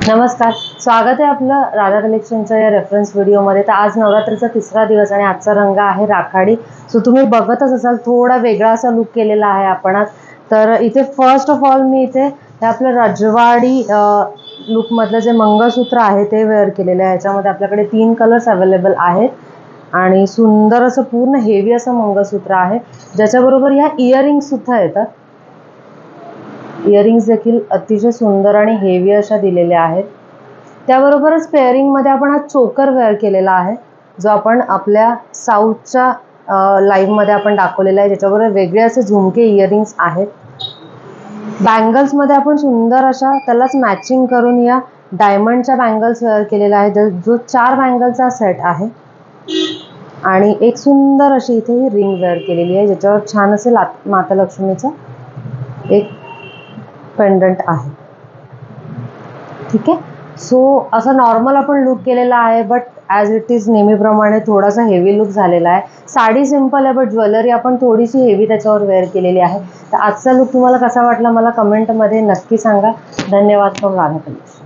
नमस्कार, स्वागत आहे आपलं राधा कलेक्शनच्या या रेफरन्स व्हिडिओमध्ये। तर आज नवरात्रीचा तिसरा दिवस आणि आजचा रंग आहे राखाडी। सो तुम्ही बघतच असाल थोडा वेगळा असा लुक केलेला आहे आपण आज। तर इथे फर्स्ट ऑफ ऑल मी इथे हे आपलं रजवाडी लुक मधलं जे मंगळसूत्र आहे ते वेअर केलेलं आहे। याच्यामध्ये आपल्याकडे 3 कलर्स अवेलेबल आहेत आणि सुंदर असं पूर्ण हेवी असं मंगळसूत्र आहे, ज्याच्याबरोबर ह्या इयरिंग्स सुद्धा येतात। इयरिंग्स देखील अतिशय सुंदर आणि हेवी अशा दिलेल्या आहेत। त्याबरोबरच पेअरिंग मध्ये आपण हा चोकर वेअर केलेला आहे, जो आपण आपल्या साऊथच्या लाईव्ह मध्ये आपण दाखवलेला आहे, ज्याच्याबरोबर वेगळे असे झुमके इयरिंग्स आहेत। बँगल्स मध्ये आपण सुंदर अशा त्यालाच मॅचिंग करून या डायमंडच्या बँगल्स वेअर केलेला आहे, जो 4 बँगलचा सेट आहे। आणि एक सुंदर अशी इथे ही रिंग वेअर केलेली आहे, ज्याच्यावर छान असे माता लक्ष्मीचं एक पेंडंट आहे। ठीक आहे, सो असा नॉर्मल आपण लुक केलेला आहे, बट ॲज इट इज नेहमीप्रमाणे थोडासा हेवी लुक झालेला आहे। साडी सिंपल आहे, बट ज्वेलरी आपण थोडीशी हेवी त्याच्यावर वेअर केलेली आहे। तर आजचा लुक तुम्हाला कसा वाटला मला कमेंटमध्ये नक्की सांगा। धन्यवाद फ्रॉम राधा कलेक्शन।